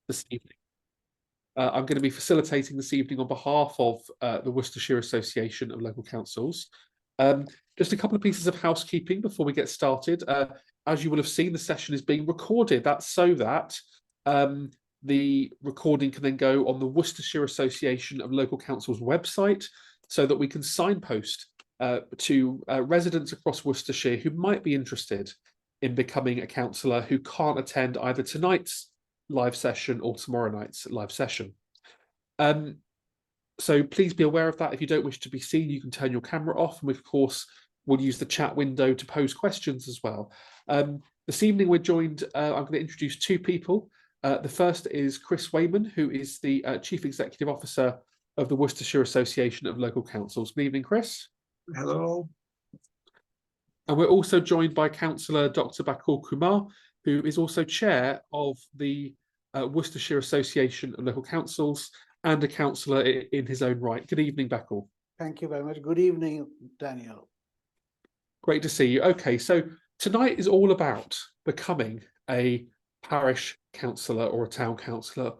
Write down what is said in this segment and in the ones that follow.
this evening. I'm going to be facilitating this evening on behalf of the Worcestershire Association of Local Councils. Just a couple of pieces of housekeeping before we get started. As you will have seen, the session is being recorded. That's so that the recording can then go on the Worcestershire Association of Local Councils website, so that we can signpost to residents across Worcestershire who might be interested in becoming a councillor who can't attend either tonight's live session or tomorrow night's live session. So please be aware of that. If you don't wish to be seen, you can turn your camera off, and we, of course, will use the chat window to pose questions as well. This evening we're joined, I'm going to introduce two people. The first is Chris Wayman, who is the Chief Executive Officer of the Worcestershire Association of Local Councils. Good evening, Chris. Hello. And we're also joined by Councillor Dr. Bakul Kumar, who is also Chair of the Worcestershire Association of Local Councils and a councillor in his own right. Good evening, Bakul. Thank you very much. Good evening, Daniel. Great to see you. Okay, so tonight is all about becoming a parish councillor or a town councillor.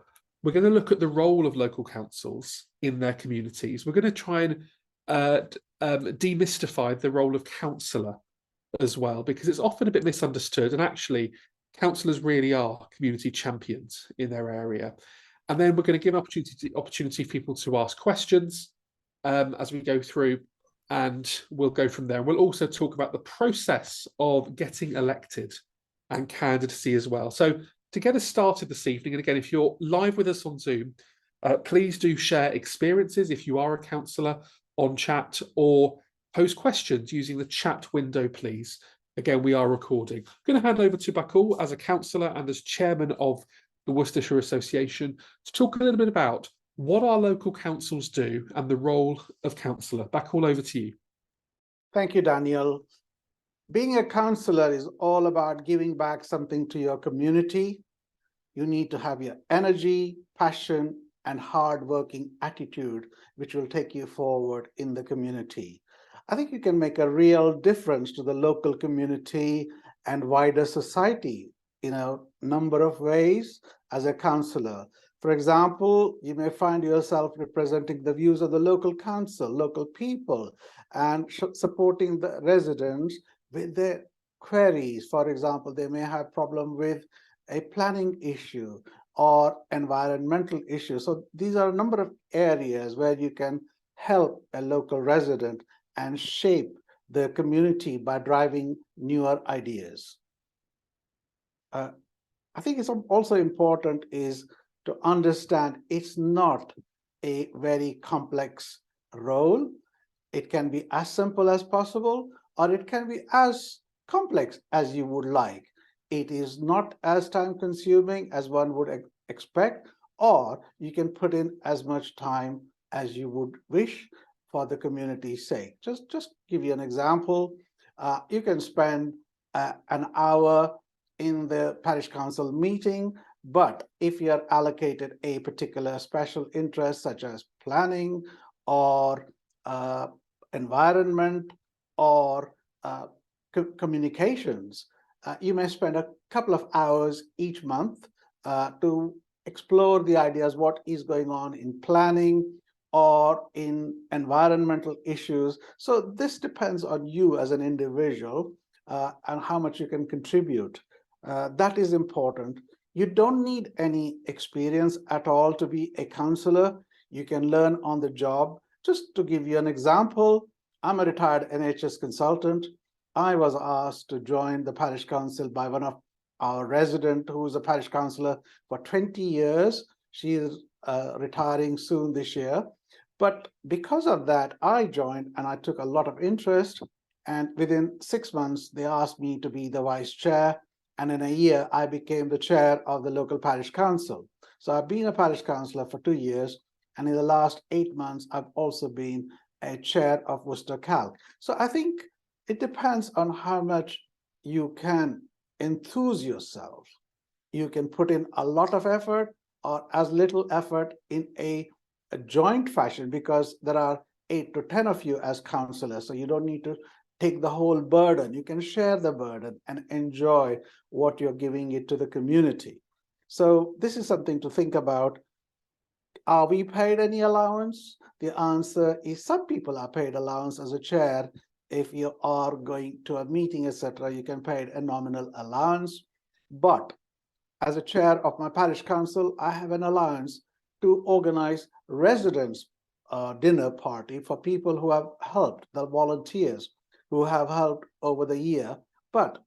We're going to look at the role of local councils in their communities. We're going to try and demystify the role of councillor as well, because it's often a bit misunderstood, and actually councillors really are community champions in their area. And then we're going to give opportunity for people to ask questions as we go through, and we'll go from there. We'll also talk about the process of getting elected and candidacy as well. So to get us started this evening, and again, if you're live with us on Zoom, please do share experiences if you are a councillor on chat, or pose questions using the chat window, please. Again, we are recording. I'm going to hand over to Bakul as a councillor and as chairman of the Worcestershire Association to talk a little bit about what our local councils do and the role of councillor. Bakul, over to you. Thank you, Daniel. Being a councillor is all about giving back something to your community. You need to have your energy, passion, and hard-working attitude, which will take you forward in the community. I think you can make a real difference to the local community and wider society in a number of ways as a councillor. For example, you may find yourself representing the views of the local council, local people, and supporting the residents with their queries. For example, they may have problem with a planning issue or environmental issue. So these are a number of areas where you can help a local resident and shape the community by driving newer ideas. I think it's also important is to understand it's not a very complex role. It can be as simple as possible, or it can be as complex as you would like. It is not as time consuming as one would expect, or you can put in as much time as you would wish for the community's sake. Just give you an example. You can spend an hour in the parish council meeting, but if you're allocated a particular special interest, such as planning or environment or communications, you may spend a couple of hours each month to explore the ideas, what is going on in planning or in environmental issues. So this depends on you as an individual and how much you can contribute. That is important. You don't need any experience at all to be a councillor. You can learn on the job. Just to give you an example, I'm a retired NHS consultant. I was asked to join the parish council by one of our resident who is a parish councillor for 20 years. She is retiring soon this year. But because of that, I joined and I took a lot of interest. And within 6 months, they asked me to be the vice chair. And in a year, I became the chair of the local parish council. So I've been a parish councillor for 2 years. And in the last 8 months, I've also been a chair of Worcester CALC. So I think it depends on how much you can enthuse yourself. You can put in a lot of effort or as little effort in a joint fashion, because there are 8 to 10 of you as councillors. So you don't need to take the whole burden. You can share the burden and enjoy what you're giving it to the community. So this is something to think about. Are we paid any allowance? The answer is some people are paid allowance as a chair. If you are going to a meeting, etc., you can pay a nominal allowance. But as a chair of my parish council, I have an allowance to organize residents' dinner party for people who have helped, the volunteers who have helped over the year. But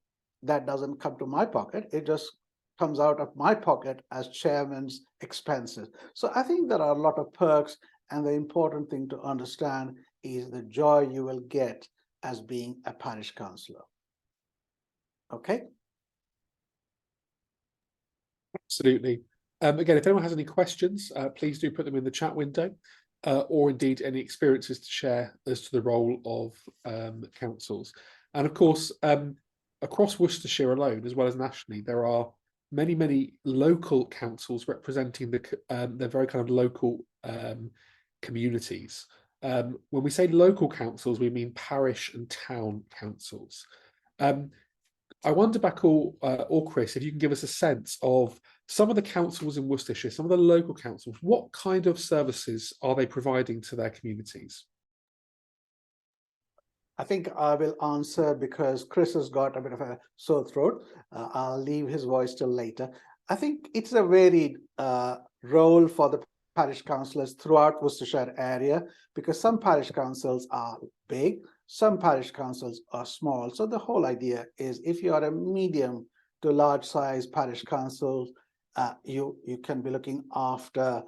that doesn't come to my pocket. It just comes out of my pocket as chairman's expenses. So I think there are a lot of perks, and the important thing to understand is the joy you will get as being a parish councillor. Okay. Absolutely. Again, if anyone has any questions, please do put them in the chat window, or indeed any experiences to share as to the role of councils. And of course, across Worcestershire alone, as well as nationally, there are many, many local councils representing the very kind of local communities. When we say local councils, we mean parish and town councils. I wonder, Bakul or Chris, if you can give us a sense of some of the councils in Worcestershire, some of the local councils, what kind of services are they providing to their communities? I think I will answer because Chris has got a bit of a sore throat. I'll leave his voice till later. I think it's a varied role for the parish councillors throughout Worcestershire area, because some parish councils are big, some parish councils are small. So the whole idea is, if you are a medium to large size parish council, you can be looking after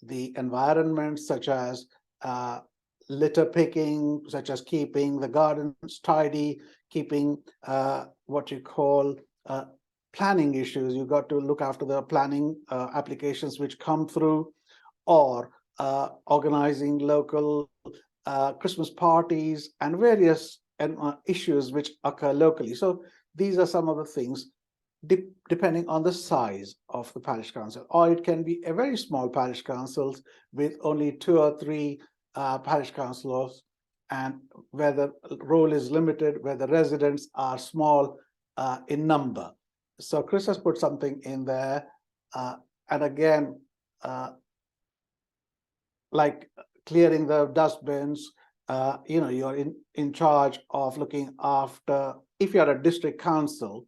the environment, such as litter picking, such as keeping the gardens tidy, keeping what you call planning issues. You got to look after the planning applications which come through, or organizing local Christmas parties and various issues which occur locally. So these are some of the things, depending on the size of the parish council. Or it can be a very small parish council with only 2 or 3 parish councillors, and where the role is limited, where the residents are small in number. So Chris has put something in there, and again, like clearing the dustbins, you're in charge of looking after. If you're a district council,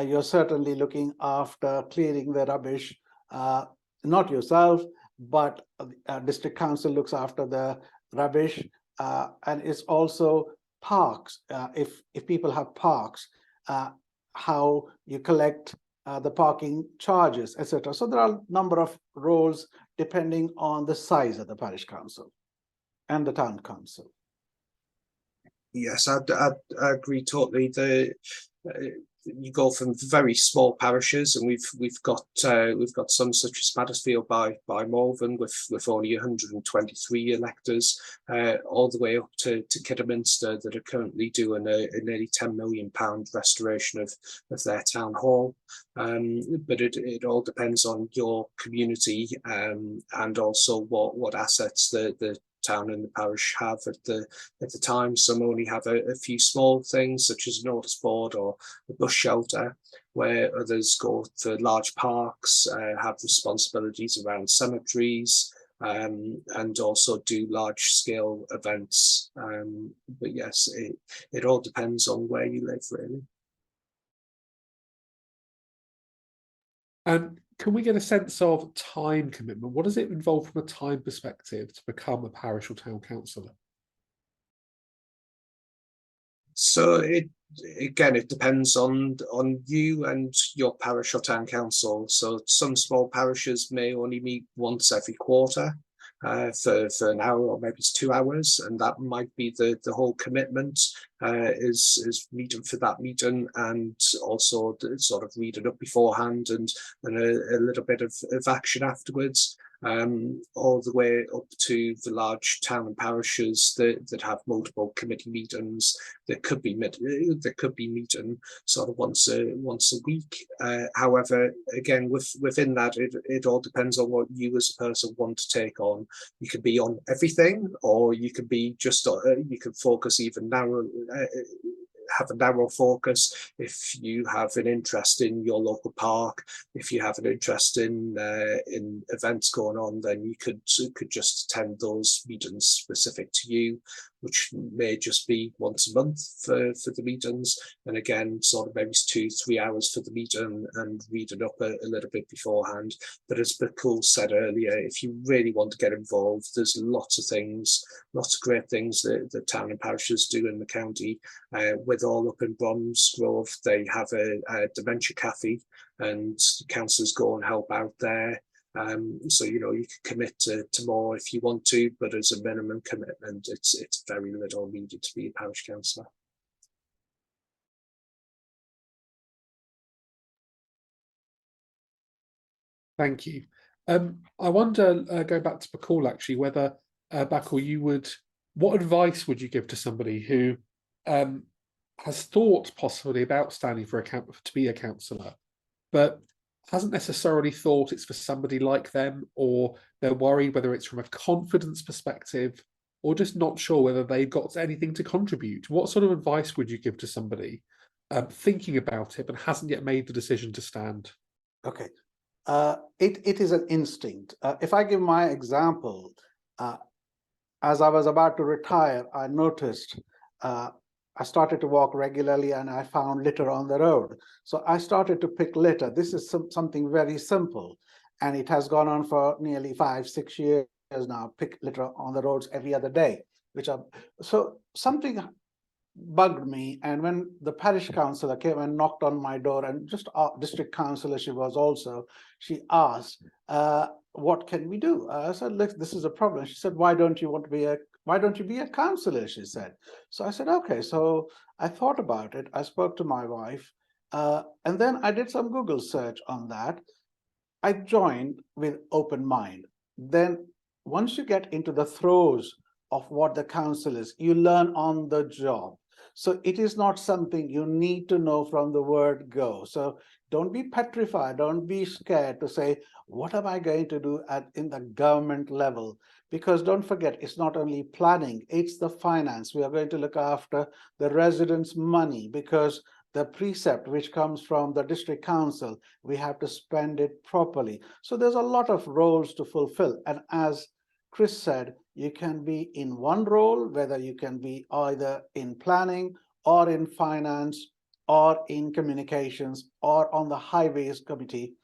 you're certainly looking after clearing the rubbish, not yourself, but district council looks after the rubbish, and it's also parks. If people have parks, how you collect the parking charges, etc. So there are a number of roles depending on the size of the parish council and the town council. Yes, I agree totally. You go from very small parishes, and we've got some such as Maddisfield by Malvern with only 123 electors, all the way up to Kidderminster that are currently doing a nearly £10 million restoration of their town hall. But it all depends on your community, and also what assets the town and the parish have at the time. Some only have a few small things, such as a notice board or a bus shelter, where others go to large parks, have responsibilities around cemeteries, and also do large scale events. But yes, it all depends on where you live, really. And can we get a sense of time commitment? What does it involve from a time perspective to become a parish or town councillor? So it depends on you and your parish or town council. So some small parishes may only meet once every quarter for an hour, or maybe it's 2 hours, and that might be the whole commitment, is meeting for that meeting, and also sort of reading up beforehand and a little bit of action afterwards. All the way up to the large town and parishes that have multiple committee meetings that could be meeting sort of once a week. However, again, within that, it all depends on what you as a person want to take on. You could be on everything, or you could be just you could focus even narrow, have a narrow focus. If you have an interest in your local park, if you have an interest in events going on, then you could just attend those meetings specific to you, which may just be once a month for the meetings. And again, sort of maybe 2-3 hours for the meeting and reading up a little bit beforehand. But as Bakul said earlier, if you really want to get involved, there's lots of things, lots of great things that the town and parishes do in the county. With all up in Bromsgrove, they have a dementia cafe, and councillors go and help out there. So you know, you can commit to more if you want to, but as a minimum commitment, it's very little needed to be a parish councillor. Thank you. I wonder, going back to Bakul, actually, whether Bakul, what advice would you give to somebody who has thought possibly about standing for to be a councillor, but hasn't necessarily thought it's for somebody like them, or they're worried whether it's from a confidence perspective, or just not sure whether they've got anything to contribute? What sort of advice would you give to somebody thinking about it but hasn't yet made the decision to stand? Okay. It is an instinct. If I give my example, as I was about to retire, I noticed I started to walk regularly and I found litter on the road. So I started to pick litter. This is something very simple, and it has gone on for nearly 5-6 years now. Pick litter on the roads every other day, so something bugged me. And when the parish councillor came and knocked on my door, and just district councillor she was also, she asked, what can we do? I said, look, this is a problem. She said, why don't you be a councillor, she said. So I said, okay. So I thought about it. I spoke to my wife, and then I did some Google search on that. I joined with open mind. Then once you get into the throes of what the council is, you learn on the job. So it is not something you need to know from the word go. So don't be petrified, don't be scared to say, what am I going to do in the government level? Because don't forget, it's not only planning, it's the finance. We are going to look after the residents' money, because the precept which comes from the district council, we have to spend it properly. So there's a lot of roles to fulfill. And as Chris said, you can be in one role, whether you can be either in planning or in finance or in communications or on the highways committee.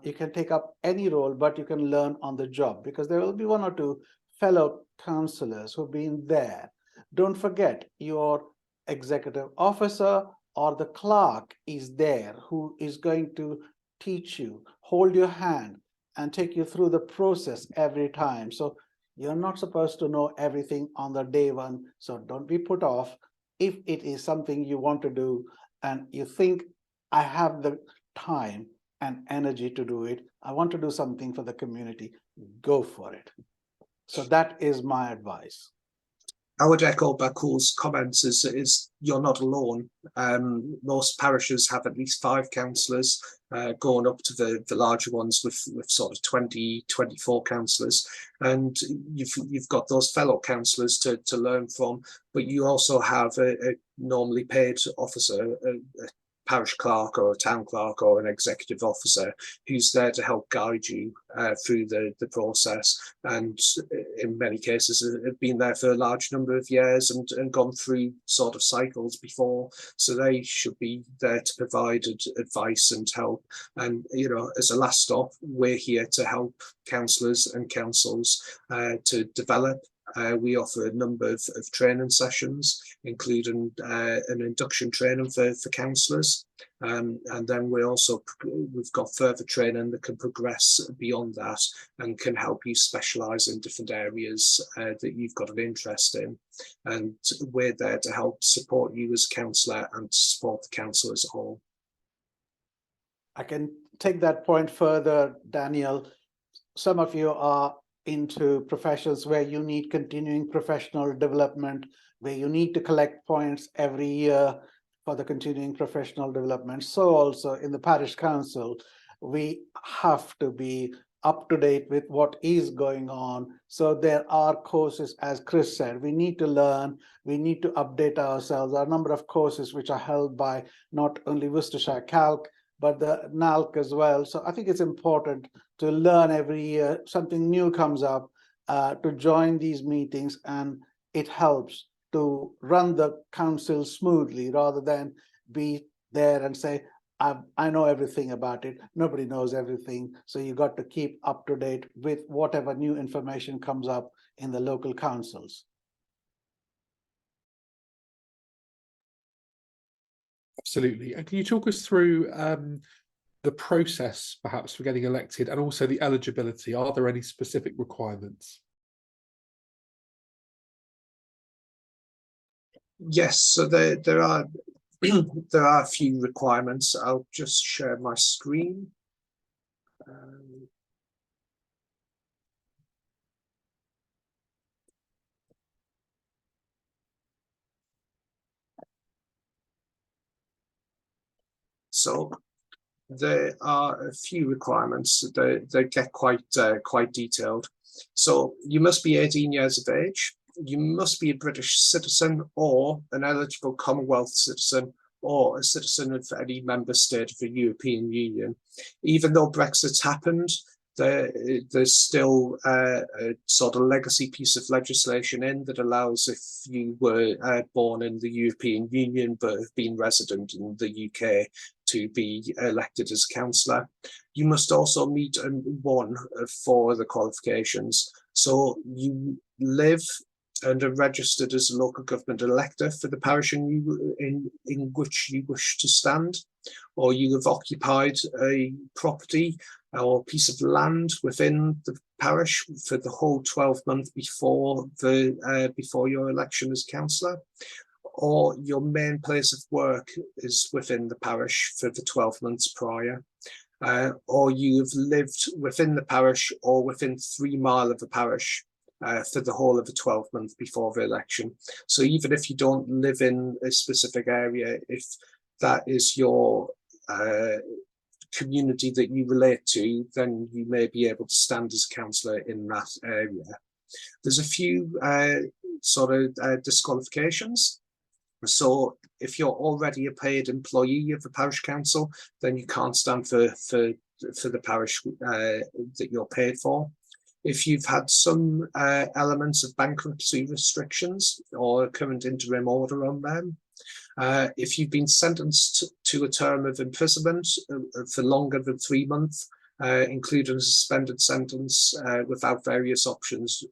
You can take up any role, but you can learn on the job, because there will be 1 or 2 fellow councillors who've been there. Don't forget, your executive officer or the clerk is there, who is going to teach you, hold your hand, and take you through the process every time. So you're not supposed to know everything on the day one. So don't be put off. If it is something you want to do and you think, I have the time and energy to do it, I want to do something for the community, go for it. So that is my advice. I would echo Bakul's comments, is you're not alone. Most parishes have at least 5 councillors, going up to the larger ones with sort of 20, 24 councillors. And you've got those fellow councillors to learn from, but you also have a normally paid officer, a parish clerk or a town clerk or an executive officer who's there to help guide you through the process, and in many cases have been there for a large number of years and gone through sort of cycles before, so they should be there to provide advice and help. And you know, as a last stop, we're here to help councillors and councils to develop. We offer a number of training sessions, including an induction training for councillors. And then we've got further training that can progress beyond that and can help you specialise in different areas that you've got an interest in. And we're there to help support you as a councillor and to support the council as a whole. I can take that point further, Daniel. Some of you are into professions where you need continuing professional development, where you need to collect points every year for the continuing professional development. So also in the parish council, we have to be up to date with what is going on. So there are courses, as Chris said, we need to learn, we need to update ourselves. There are a number of courses which are held by not only Worcestershire CALC, but the CALC as well. So I think it's important to learn every year. Something new comes up, to join these meetings, and it helps to run the council smoothly rather than be there and say, I know everything about it. Nobody knows everything. So you got to keep up to date with whatever new information comes up in the local councils. Absolutely. And can you talk us through the process, perhaps, for getting elected, and also the eligibility? Are there any specific requirements? Yes, so there are there are a few requirements. I'll just share my screen. So there are a few requirements. They get quite detailed. So you must be 18 years of age. You must be a British citizen or an eligible Commonwealth citizen or a citizen of any member state of the European Union. Even though Brexit's happened, there's still a sort of legacy piece of legislation in that allows, if you were born in the European Union but have been resident in the UK, to be elected as a councillor. You must also meet one of 4 other qualifications. So you live and are registered as a local government elector for the parish in which you wish to stand, or you have occupied a property or piece of land within the parish for the whole 12 months before your election as councillor, or your main place of work is within the parish for the 12 months prior, or you have lived within the parish or within 3 miles of the parish for the whole of the 12 months before the election. So even if you don't live in a specific area, if that is your community that you relate to, then you may be able to stand as a councillor in that area. There's a few disqualifications. So if you're already a paid employee of the parish council, then you can't stand for the parish that you're paid for. If you've had some elements of bankruptcy restrictions or a current interim order on them, if you've been sentenced to a term of imprisonment for longer than 3 months, including a suspended sentence without various options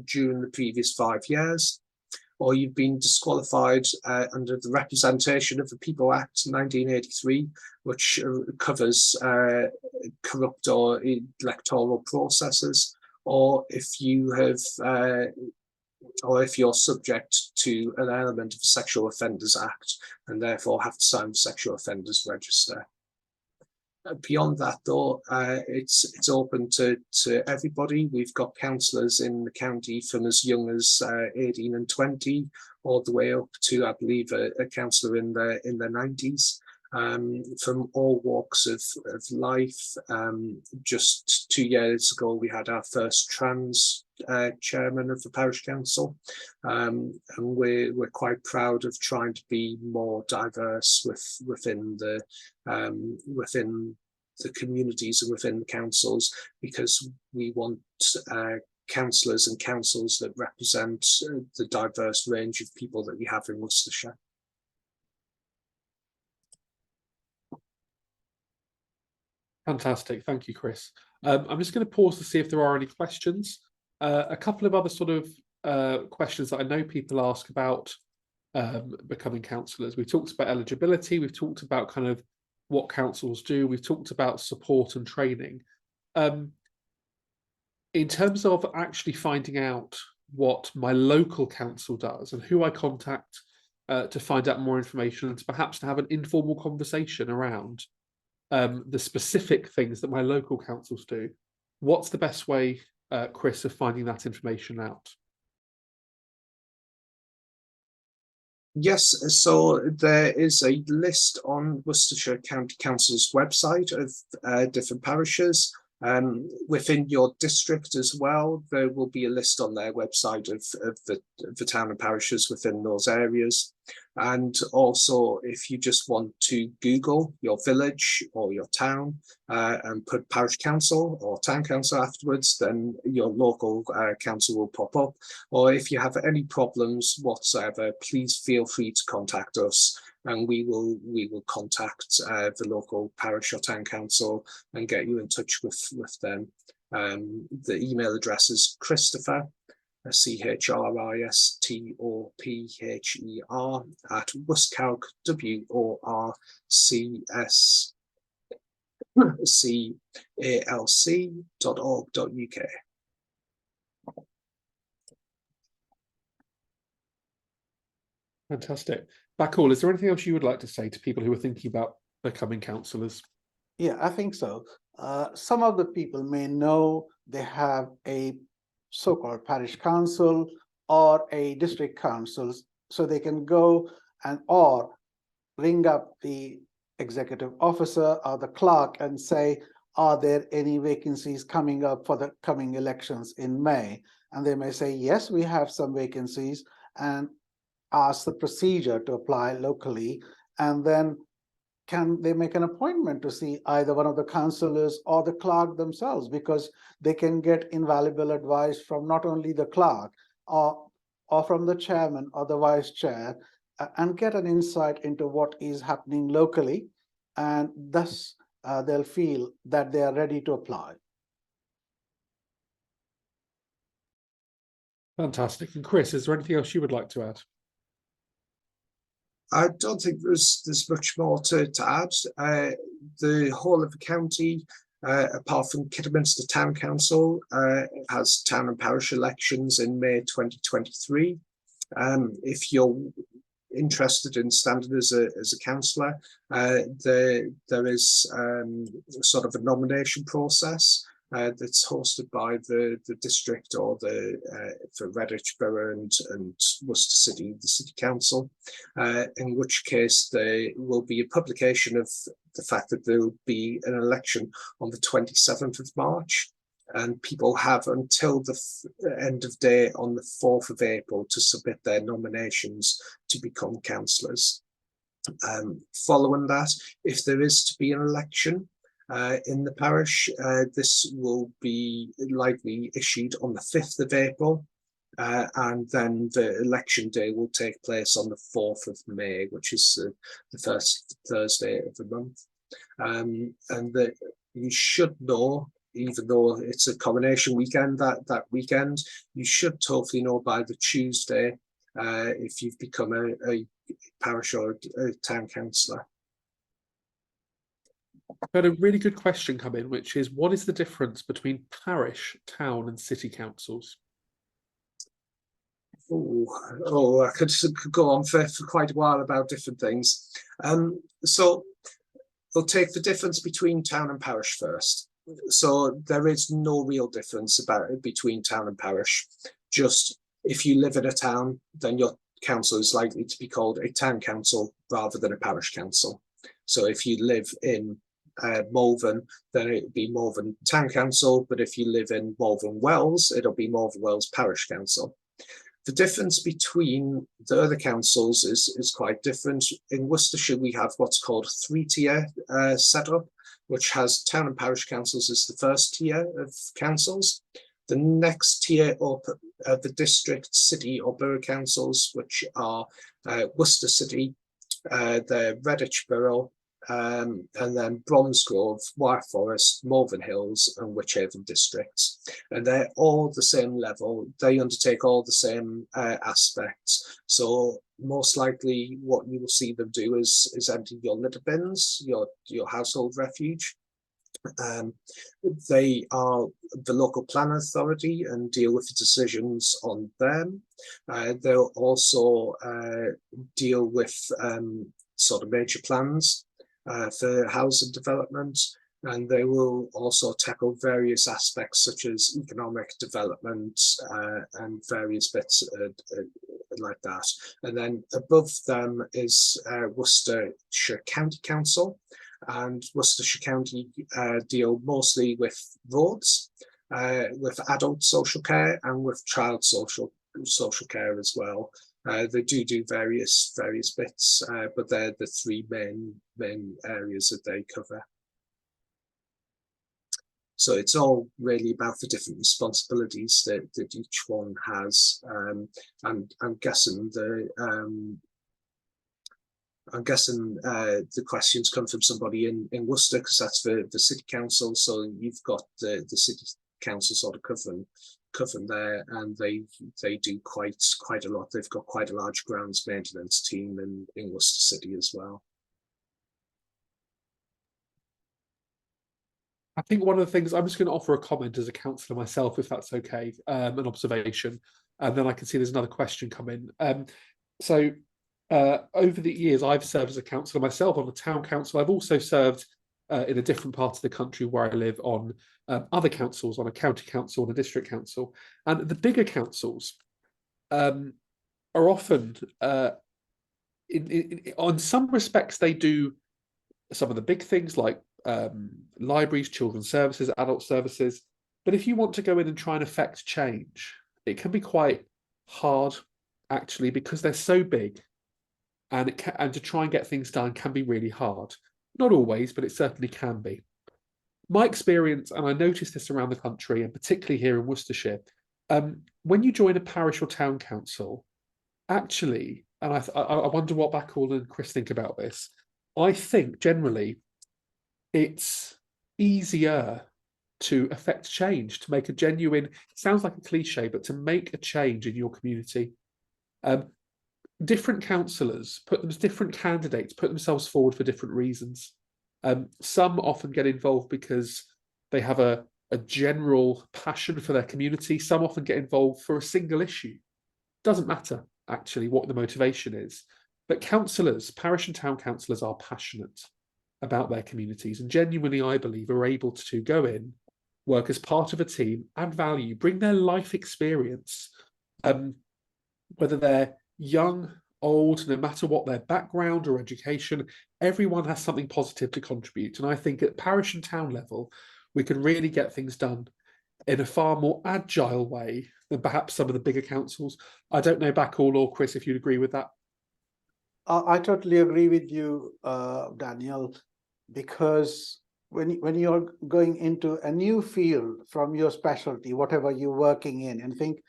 during the previous 5 years, or you've been disqualified under the Representation of the People Act 1983, which covers corrupt or electoral processes, or if you have or if you're subject to an element of the Sexual Offenders Act and therefore have to sign the Sexual Offenders Register. Beyond that, though, it's open to everybody. We've got councillors in the county from as young as 18 and 20, all the way up to, I believe, a councillor in their 90s, from all walks of life. Just 2 years ago, we had our first trans chairman of the parish council, and we're quite proud of trying to be more diverse within the communities and within the councils, because we want councillors and councils that represent the diverse range of people that we have in Worcestershire. Fantastic, thank you, Chris. I'm just going to pause to see if there are any questions. A couple of other sort of questions that I know people ask about becoming councillors. We've talked about eligibility, we've talked about kind of what councils do, we've talked about support and training. In terms of actually finding out what my local council does and who I contact to find out more information, and to perhaps to have an informal conversation around the specific things that my local councils do, what's the best way, Chris, of finding that information out? Yes, so there is a list on Worcestershire County Council's website of different parishes. Within your district as well, there will be a list on their website of the town and parishes within those areas. And also, if you just want to Google your village or your town and put parish council or town council afterwards, then your local council will pop up. Or if you have any problems whatsoever, please feel free to contact us, and we will contact the local parish or town council and get you in touch with them. The email address is Christopher, CHRISTOPHER at WorcCalc, WORCCALC.org.uk. Fantastic. Bakul, is there anything else you would like to say to people who are thinking about becoming councillors? Yeah, I think so. Some of the people may know they have a so-called parish council or a district council, so they can go or ring up the executive officer or the clerk and say, are there any vacancies coming up for the coming elections in May? And they may say, yes, we have some vacancies, and ask the procedure to apply locally, and then can they make an appointment to see either one of the councillors or the clerk themselves, because they can get invaluable advice from not only the clerk or from the chairman or the vice chair, and get an insight into what is happening locally, and thus they'll feel that they are ready to apply. Fantastic. And Chris, is there anything else you would like to add? I don't think there's much more to add. The whole of the county, apart from Kidderminster Town Council, has town and parish elections in May 2023. If you're interested in standing as a councillor, there is sort of a nomination process that's hosted by the district or for Redditch Borough and Worcester City, the City Council, in which case there will be a publication of the fact that there will be an election on the 27th of March. And people have until the end of day on the 4th of April to submit their nominations to become councillors. Following that, if there is to be an election in the parish, this will be likely issued on the 5th of April, and then the election day will take place on the 4th of May, which is the first Thursday of the month. And that you should know, even though it's a coronation weekend, that weekend, you should totally know by the Tuesday if you've become a parish or a town councillor. I've had a really good question come in, which is, what is the difference between parish, town and city councils? I could go on for quite a while about different things. So we'll take the difference between town and parish first. So there is no real difference between town and parish. Just if you live in a town, then your council is likely to be called a town council rather than a parish council. So if you live in Malvern, then it would be Malvern Town Council, but if you live in Malvern Wells, it'll be Malvern Wells Parish Council. The difference between the other councils is quite different. In Worcestershire, we have what's called a three-tier setup, which has town and parish councils as the first tier of councils. The next tier up are the district, city or borough councils, which are Worcester City, the Redditch Borough, and then Bromsgrove, Wyre Forest, Malvern Hills and Wychavon districts. And they're all the same level. They undertake all the same aspects. So most likely what you will see them do is empty your litter bins, your household refuge. They are the local planning authority and deal with the decisions on them. They'll also deal with sort of major plans for housing development, and they will also tackle various aspects such as economic development and various bits like that. And then above them is Worcestershire County Council, and Worcestershire County deal mostly with roads, with adult social care, and with child social care as well. They do various bits, but they're the three main areas that they cover. So it's all really about the different responsibilities that each one has. And I'm guessing the questions come from somebody in Worcester, because that's the city council. So you've got the city council sort of covering there, and they do quite a lot. They've got quite a large grounds maintenance team in Worcester City as well. I think one of the things, I'm just going to offer a comment as a councillor myself, if that's okay, an observation, and then I can see there's another question come in. Over the years, I've served as a councillor myself on the town council. I've also served in a different part of the country where I live on other councils, on a county council and a district council. And the bigger councils are often, on some respects, they do some of the big things like libraries, children's services, adult services. But if you want to go in and try and affect change, it can be quite hard, actually, because they're so big, and to try and get things done can be really hard. Not always, but it certainly can be. My experience, and I noticed this around the country, and particularly here in Worcestershire, when you join a parish or town council, actually, and I wonder what Bacall and Chris think about this, I think generally it's easier to affect change, to make a genuine, it sounds like a cliche, but to make a change in your community. Different councillors, different candidates put themselves forward for different reasons. Some often get involved because they have a general passion for their community. Some often get involved for a single issue. Doesn't matter, actually, what the motivation is. But councillors, parish and town councillors, are passionate about their communities, and genuinely, I believe, are able to go in, work as part of a team, add value, bring their life experience, whether they're young, old, no matter what their background or education, everyone has something positive to contribute. And I think at parish and town level, we can really get things done in a far more agile way than perhaps some of the bigger councils. I don't know, Bacall or Chris, if you'd agree with that. I totally agree with you, Daniel, because when you're going into a new field from your specialty, whatever you're working in, and think,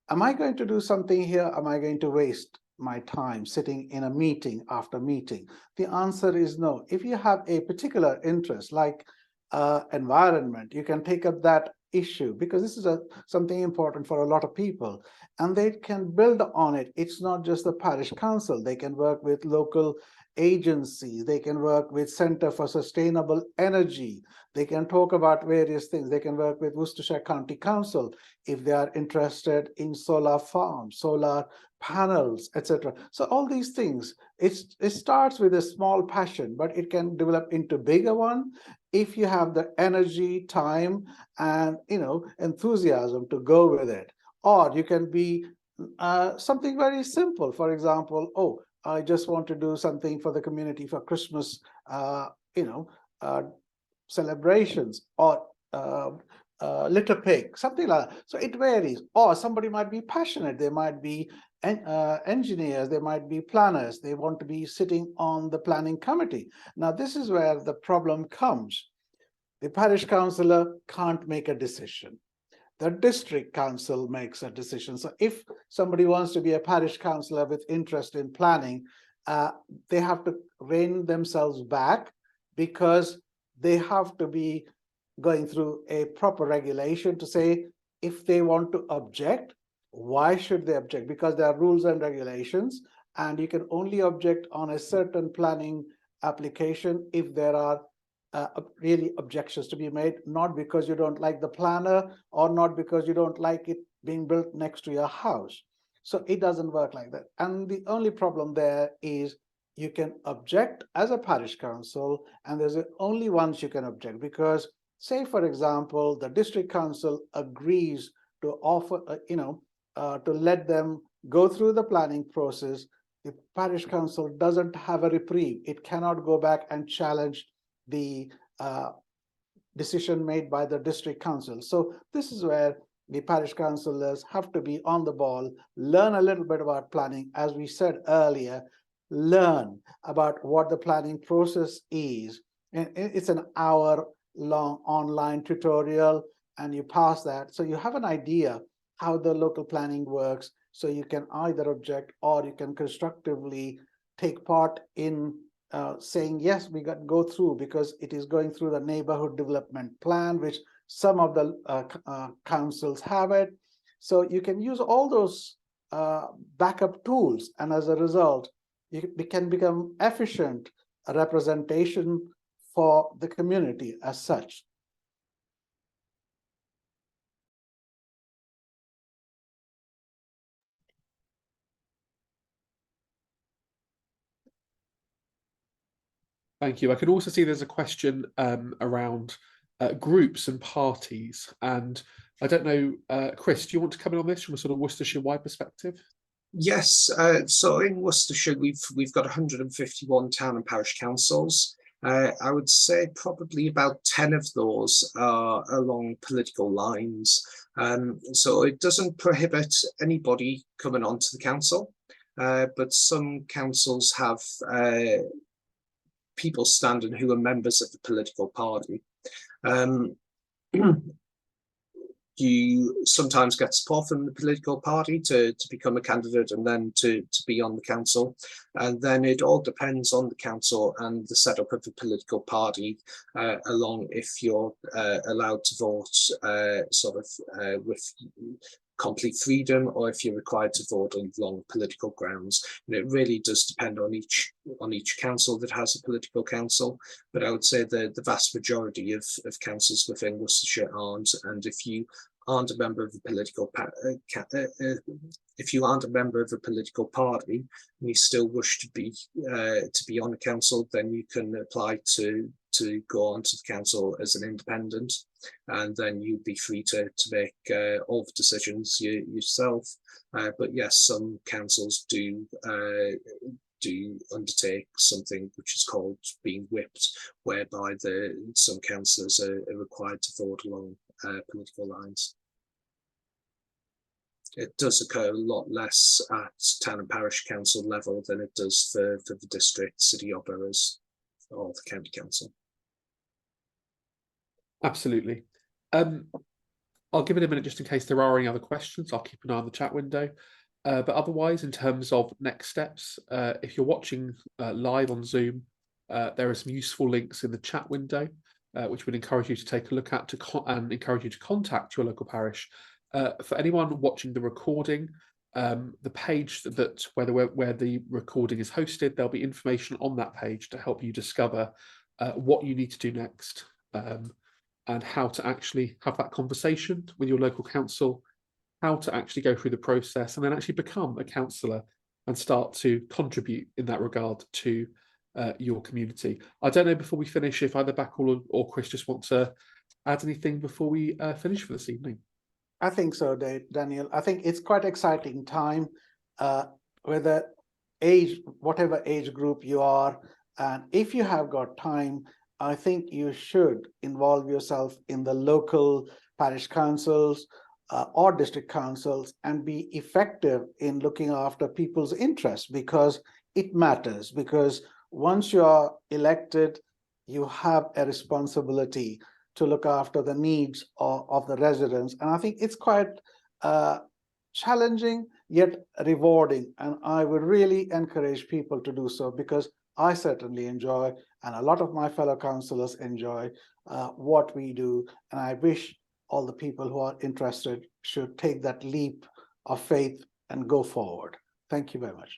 am I going to do something here? Am I going to waste my time sitting in a meeting after meeting? The answer is no. If you have a particular interest, like environment, you can take up that issue, because this is something important for a lot of people, and they can build on it. It's not just the parish council. They can work with local agencies. They can work with Centre for Sustainable Energy. They can talk about various things. They can work with Worcestershire County Council if they are interested in solar farms, solar panels, etc. So all these things, it starts with a small passion, but it can develop into bigger one if you have the energy, time, and enthusiasm to go with it. Or you can be something very simple. For example, oh, I just want to do something for the community for Christmas, celebrations, or litter pig, something like that. So it varies. Or somebody might be passionate. They might be engineers. They might be planners. They want to be sitting on the planning committee. Now, this is where the problem comes. The parish councillor can't make a decision. The district council makes a decision. So if somebody wants to be a parish councillor with interest in planning, they have to rein themselves back, because they have to be going through a proper regulation to say, if they want to object, why should they object? Because there are rules and regulations, and you can only object on a certain planning application if there are really objections to be made, not because you don't like the planner, or not because you don't like it being built next to your house. So it doesn't work like that. And the only problem there is you can object as a parish council, and there's only once you can object, because say, for example, the district council agrees to offer, to let them go through the planning process. The parish council doesn't have a reprieve. It cannot go back and challenge the decision made by the district council. So this is where the parish councillors have to be on the ball, learn a little bit about planning, as we said earlier, learn about what the planning process is. And it's an hour-long online tutorial, and you pass that. So you have an idea how the local planning works. So you can either object or you can constructively take part in saying, yes, we got to go through, because it is going through the neighborhood development plan, which some of the councils have it. So you can use all those backup tools, and as a result, you can become efficient representation for the community as such. Thank you. I can also see there's a question around groups and parties, and I don't know, Chris, do you want to come in on this from a sort of Worcestershire-wide perspective? Yes, so in Worcestershire, we've got 151 town and parish councils. I would say probably about 10 of those are along political lines. So it doesn't prohibit anybody coming onto the council, but some councils have people standing who are members of the political party. You sometimes get support from the political party to become a candidate and then to be on the council. And then it all depends on the council and the setup of the political party, along if you're allowed to vote with complete freedom, or if you're required to vote on long political grounds. And it really does depend on each council that has a political council. But I would say the vast majority of councils within Worcestershire aren't. And if you aren't a member of the political party and you still wish to be on a council, then you can apply to go onto the council as an independent, and then you'd be free to make all the decisions yourself. But yes, some councils do undertake something which is called being whipped, whereby some councillors are required to vote along political lines. It does occur a lot less at town and parish council level than it does for the district, city or boroughs, or the county council. Absolutely. I'll give it a minute just in case there are any other questions. I'll keep an eye on the chat window. But otherwise, in terms of next steps, if you're watching live on Zoom, there are some useful links in the chat window, which would encourage you to take a look at and encourage you to contact your local parish. For anyone watching the recording, the page where the recording is hosted, there'll be information on that page to help you discover what you need to do next, and how to actually have that conversation with your local council, how to actually go through the process, and then actually become a councillor and start to contribute in that regard to your community. I don't know, before we finish, if either Bakul or Chris just want to add anything before we finish for this evening. I think so, Daniel. I think it's quite exciting time, whether whatever age group you are, and if you have got time, I think you should involve yourself in the local parish councils or district councils and be effective in looking after people's interests, because it matters. Because once you are elected, you have a responsibility to look after the needs of the residents. And I think it's quite challenging yet rewarding. And I would really encourage people to do so, because I certainly enjoy, and a lot of my fellow councillors enjoy what we do. And I wish all the people who are interested should take that leap of faith and go forward. Thank you very much.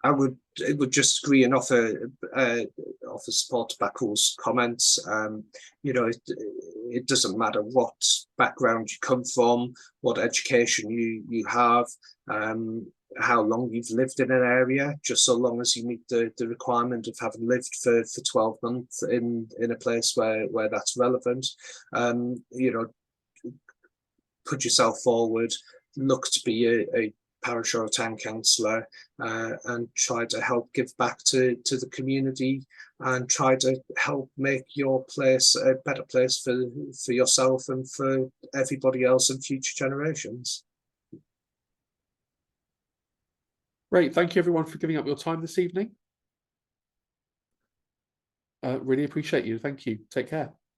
I would just agree and offer support to Bakul's comments. You know, it doesn't matter what background you come from, what education you have, how long you've lived in an area, just so long as you meet the requirement of having lived for 12 months in a place where that's relevant. You know, put yourself forward, look to be parish or a town councillor, and try to help give back to the community, and try to help make your place a better place for yourself and for everybody else and future generations. Great. Thank you everyone for giving up your time this evening. Really appreciate you. Thank you. Take care.